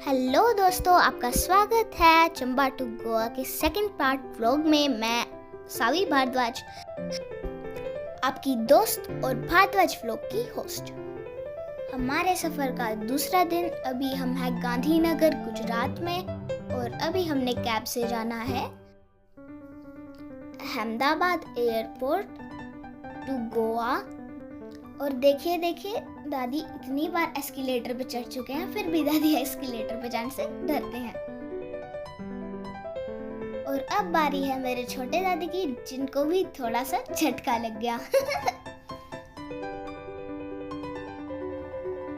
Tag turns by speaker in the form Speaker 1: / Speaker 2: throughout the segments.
Speaker 1: Hello दोस्तों, आपका स्वागत है चंबा टू गोवा के सेकंड पार्ट व्लॉग में। मैं सावी भारद्वाज, आपकी दोस्त और भारद्वाज व्लॉग की होस्ट। हमारे सफ़र का दूसरा दिन। अभी हम हैं गांधीनगर गुजरात में और अभी हमने कैब से जाना है अहमदाबाद एयरपोर्ट टू गोवा। और देखिए दादी इतनी बार एस्केलेटर पे चढ़ चुके हैं, फिर भी दादी एस्केलेटर पे जाने से डरते हैं। और अब बारी है मेरे छोटे दादी की, जिनको भी थोड़ा सा झटका लग गया।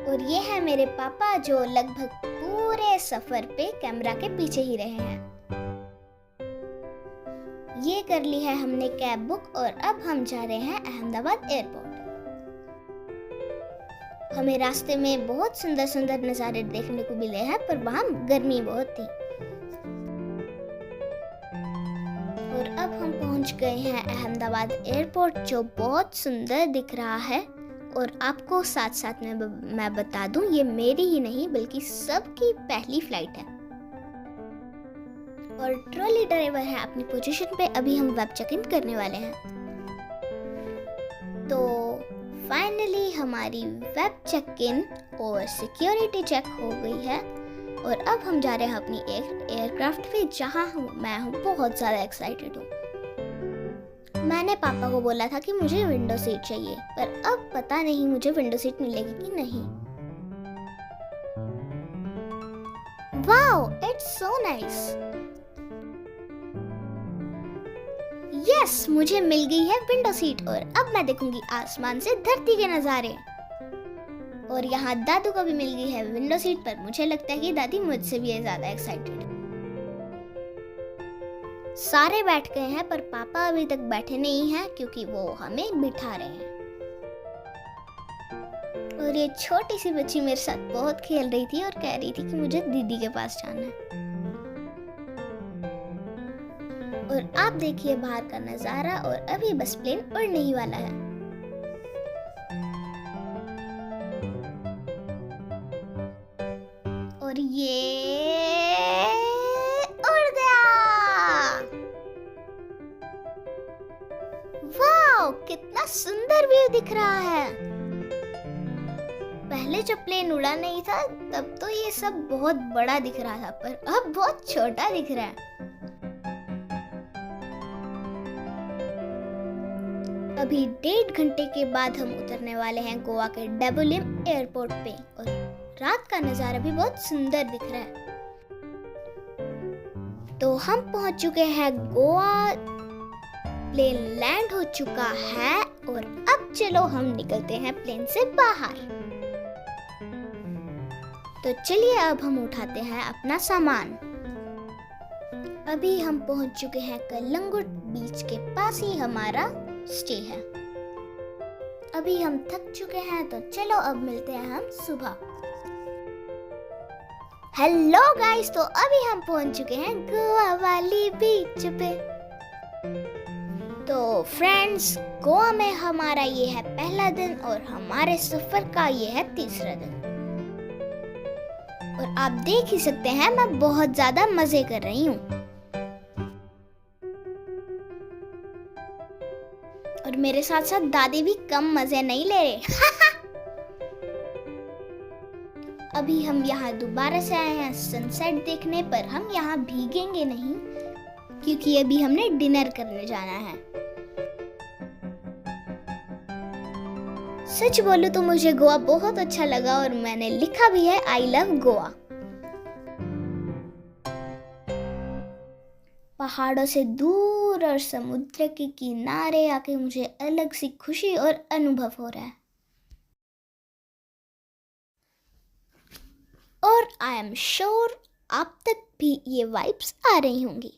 Speaker 1: और ये है मेरे पापा, जो लगभग पूरे सफर पे कैमरा के पीछे ही रहे हैं। ये कर ली है हमने कैब बुक और अब हम जा रहे हैं अहमदाबाद एयरपोर्ट। हमें रास्ते में बहुत सुंदर सुंदर नज़ारे देखने को मिले हैं, पर वहाँ गर्मी बहुत थी। और अब हम पहुँच गए हैं अहमदाबाद एयरपोर्ट, जो बहुत सुंदर दिख रहा है। और आपको साथ साथ में मैं बता दूं, ये मेरी ही नहीं बल्कि सबकी पहली फ्लाइट है। और ट्रॉली ड्राइवर है अपनी पोजीशन पे। अभी हम वेब चेक इन करने वाले हैं। तो फाइनली हमारी वेब चेक इन और सिक्योरिटी चेक हो गई है। और अब हम जा रहे हैं अपनी एयरक्राफ्ट पे, जहां मैं हूँ बहुत ज़्यादा एक्साइटेड हूँ। मैंने पापा को बोला था कि मुझे विंडो सीट चाहिए, पर अब पता नहीं मुझे विंडो सीट मिलेगी कि नहीं। Wow, it's so nice. Yes, मुझे मिल गई है विंडो सीट और अब मैं देखूंगी आसमान से धरती के नज़ारे। और यहाँ दादू को भी मिल गई है विंडो सीट, पर मुझे लगता है कि दादी मुझसे भी ज़्यादा एक्साइटेड है। सारे बैठ गए हैं, पर पापा अभी तक बैठे नहीं हैं क्योंकि वो हमें बिठा रहे हैं। और ये छोटी सी बच्ची मेरे साथ बहुत खेल रही थी और कह रही थी कि मुझे दीदी के पास जाना है। और आप देखिए बाहर का नजारा, और अभी बस प्लेन उड़ने ही वाला है। और ये उड़ गया। वाओ, कितना सुंदर व्यू दिख रहा है। पहले जब प्लेन उड़ा नहीं था तब तो ये सब बहुत बड़ा दिख रहा था, पर अब बहुत छोटा दिख रहा है। अभी 1.5 घंटे के बाद हम उतरने वाले हैं गोवा के डेबुलिम एयरपोर्ट पे। और रात का नज़ारा भी बहुत सुंदर दिख रहा है। तो हम पहुंच चुके हैं गोवा। प्लेन लैंड हो चुका है और अब चलो हम निकलते हैं प्लेन से बाहर। तो चलिए अब हम उठाते हैं अपना सामान। अभी हम पहुंच चुके हैं कलंगुट बीच के पास ही हमारा स्टे है। अभी हम थक चुके हैं, तो चलो अब मिलते हैं हम सुबह। हेलो गाइस, तो अभी हम पहुंच चुके हैं गोवा वाली बीच पे। तो फ्रेंड्स, गोवा में हमारा ये है पहला दिन और हमारे सफर का ये है तीसरा दिन। और आप देख ही सकते हैं मैं बहुत ज्यादा मजे कर रही हूँ। और मेरे साथ साथ दादी भी कम मजे नहीं ले रहे। अभी हम यहाँ दोबारा से आए हैं सनसेट देखने, पर हम यहाँ भीगेंगे नहीं क्योंकि अभी हमने डिनर करने जाना है। सच बोलूं तो मुझे गोवा बहुत अच्छा लगा और मैंने लिखा भी है आई लव गोवा। पहाड़ों से दूर और समुद्र के किनारे आके मुझे अलग सी खुशी और अनुभव हो रहा है। और आई एम श्योर आप तक भी ये वाइब्स आ रही होंगी।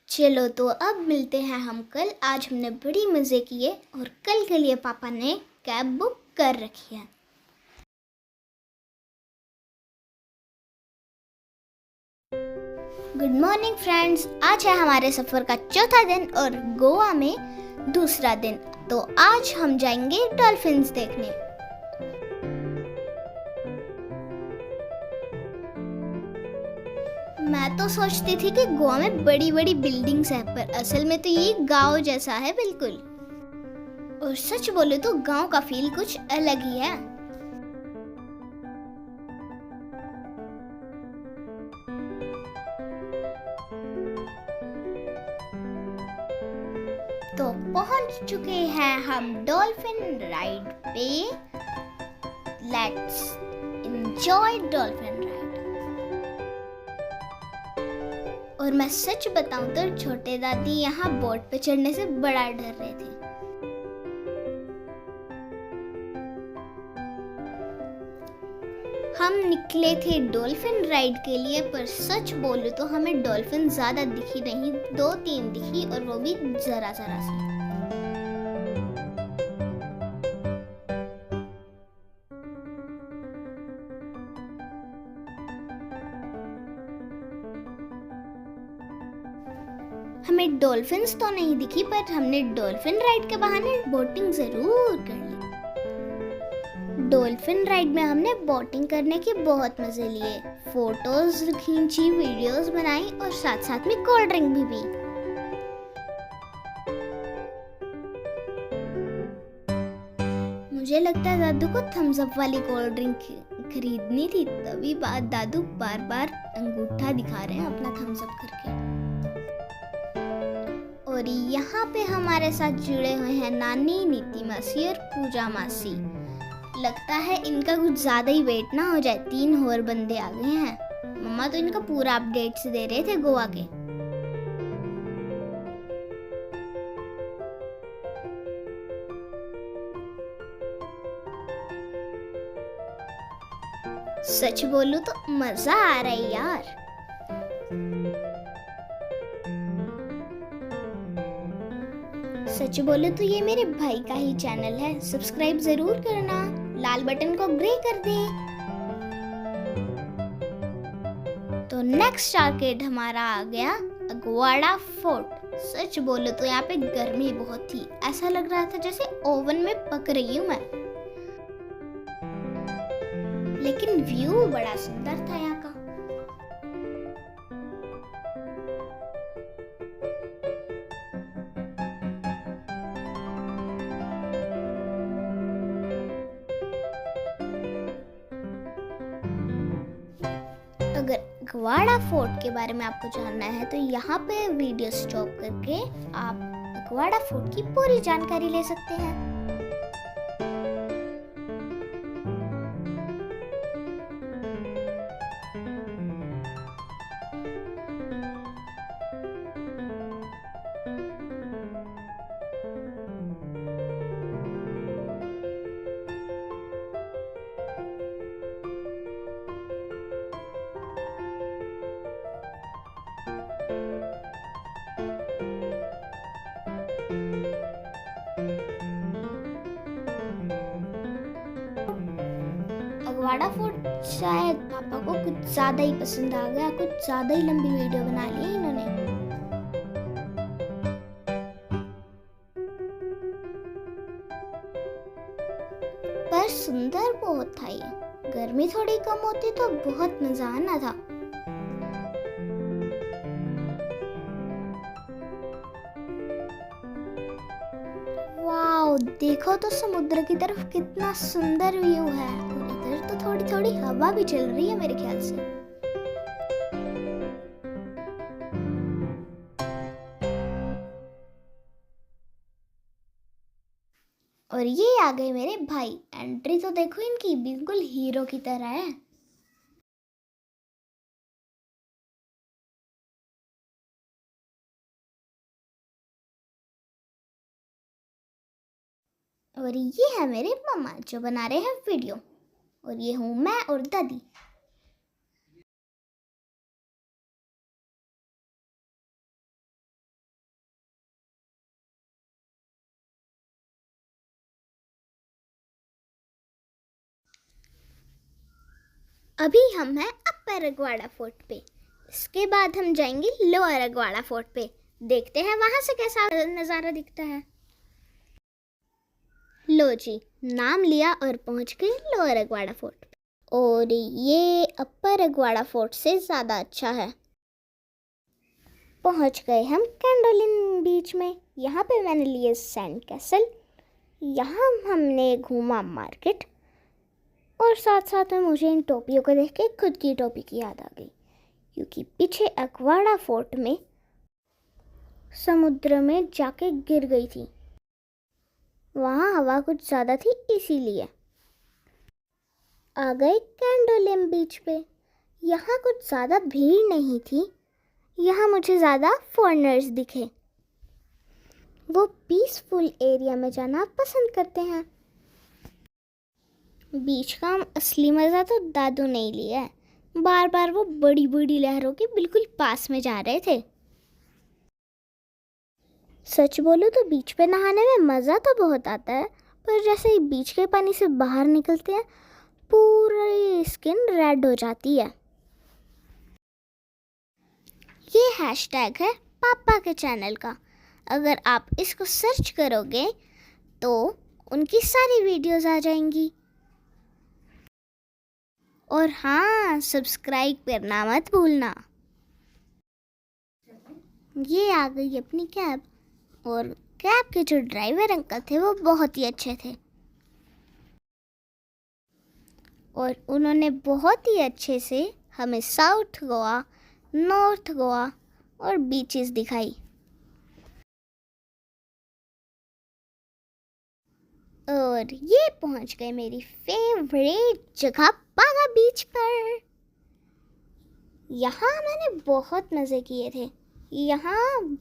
Speaker 1: चलो तो अब मिलते हैं हम कल। आज हमने बड़ी मजे किए और कल के लिए पापा ने कैब बुक कर रखी है। गुड मॉर्निंग फ्रेंड्स, आज है हमारे सफ़र का चौथा दिन और गोवा में दूसरा दिन। तो आज हम जाएंगे डॉल्फिन्स देखने। मैं तो सोचती थी कि गोवा में बड़ी बड़ी बिल्डिंग्स है, पर असल में तो ये गांव जैसा है बिल्कुल। और सच बोले तो गांव का फील कुछ अलग ही है। तो पहुंच चुके हैं हम डॉल्फिन राइड पे। Let's enjoy dolphin ride. और मैं सच बताऊं तो छोटे दादी यहाँ बोट पे चढ़ने से बड़ा डर रहे थे। हम निकले थे डॉल्फिन राइड के लिए, पर सच बोलूं तो हमें डॉल्फिन ज्यादा दिखी नहीं, 2-3 दिखी और वो भी जरा जरा सी। हमें डॉल्फिन्स तो नहीं दिखी, पर हमने डॉल्फिन राइड के बहाने बोटिंग जरूर कर ली। डॉल्फिन राइड में हमने बोटिंग करने के बहुत मजे लिए, फोटोज खींची, वीडियोस बनाई और साथ साथ में कोल्ड ड्रिंक भी पी। मुझे लगता है दादू को थम्स अप वाली कोल्ड ड्रिंक खरीदनी थी, तभी बात दादू बार बार अंगूठा दिखा रहे हैं अपना थम्स अप करके। और यहाँ पे हमारे साथ जुड़े हुए हैं नानी, नीति मासी और पूजा मासी। लगता है इनका कुछ ज्यादा ही वेट ना हो जाए, 3 और बंदे आ गए हैं। मम्मा तो इनका पूरा अपडेट्स दे रहे थे गोवा के। सच बोलूं तो मजा आ रहा है यार। सच बोलूं तो ये मेरे भाई का ही चैनल है, सब्सक्राइब जरूर करना, लाल बटन को ग्रे कर दें। तो नेक्स्ट टारगेट हमारा आ गया अगवाड़ा फोर्ट। सच बोलो तो यहाँ पे गर्मी बहुत थी, ऐसा लग रहा था जैसे ओवन में पक रही हूँ मैं। लेकिन व्यू बड़ा सुंदर था यहाँ का। अगर अगवाड़ा फोर्ट के बारे में आपको जानना है तो यहाँ पे वीडियो स्टॉप करके आप अगवाड़ा फोर्ट की पूरी जानकारी ले सकते हैं। अगवाड़ा फोर्ट शायद पापा को कुछ ज्यादा ही पसंद आ गया, कुछ ज्यादा ही लंबी वीडियो बना ली इन्होंने। पर सुंदर बहुत था ये, गर्मी थोड़ी कम होती तो बहुत मजा आना था। वाओ, देखो तो समुद्र की तरफ कितना सुंदर व्यू है, और इधर तो थोड़ी थोड़ी हवा भी चल रही है मेरे ख्याल से। और ये आ गए मेरे भाई, एंट्री तो देखो इनकी, बिल्कुल हीरो की तरह है। और ये है मेरे मामा जो बना रहे हैं वीडियो, और ये हूँ मैं और दादी। अभी हम हैं अपर अगवाड़ा फोर्ट पे, इसके बाद हम जाएंगे लोअर अगवाड़ा फोर्ट पे, देखते हैं वहां से कैसा नज़ारा दिखता है। लो जी, नाम लिया और पहुंच गए लोअर अगवाड़ा फोर्ट। और ये अपर अगवाड़ा फोर्ट से ज़्यादा अच्छा है। पहुंच गए हम कैंडोलिन बीच में। यहाँ पे मैंने लिए सैंड कैसल। यहाँ हमने घूमा मार्केट और साथ साथ में मुझे इन टोपियों को देख के खुद की टोपी की याद आ गई, क्योंकि पीछे अक्वाडा फोर्ट में समुद्र में जाके गिर गई थी। वहाँ हवा कुछ ज़्यादा थी, इसीलिए आ गए कैंडोलिन बीच पे। यहाँ कुछ ज़्यादा भीड़ नहीं थी। यहाँ मुझे ज़्यादा फॉरेनर्स दिखे। वो पीसफुल एरिया में जाना पसंद करते हैं। बीच का असली मज़ा तो दादू ने ही लिया है। बार बार वो बड़ी बड़ी लहरों के बिल्कुल पास में जा रहे थे। सच बोलो तो बीच पे नहाने में मज़ा तो बहुत आता है, पर जैसे ही बीच के पानी से बाहर निकलते हैं पूरी स्किन रेड हो जाती है। ये हैशटैग है पापा के चैनल का। अगर आप इसको सर्च करोगे तो उनकी सारी वीडियोस आ जाएंगी। और हाँ, सब्सक्राइब करना मत भूलना। ये आ गई अपनी कैब, और कैब के जो ड्राइवर अंकल थे वो बहुत ही अच्छे थे, और उन्होंने बहुत ही अच्छे से हमें साउथ गोवा, नॉर्थ गोवा और बीचेस दिखाई। और ये पहुंच गए मेरी फेवरेट जगह बागा बीच पर। यहाँ मैंने बहुत मज़े किए थे। यहाँ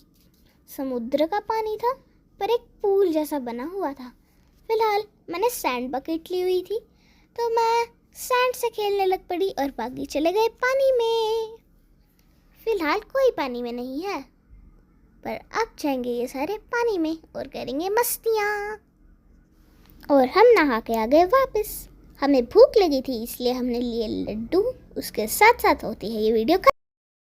Speaker 1: समुद्र का पानी था, पर एक पूल जैसा बना हुआ था। फिलहाल मैंने सैंड बकेट ली हुई थी, तो मैं सैंड से खेलने लग पड़ी और बाकी चले गए पानी में। फिलहाल कोई पानी में नहीं है, पर अब जाएंगे ये सारे पानी में और करेंगे मस्तियाँ। और हम नहा के आ गए वापस। हमें भूख लगी थी, इसलिए हमने लिए लड्डू। उसके साथ साथ होती है ये वीडियो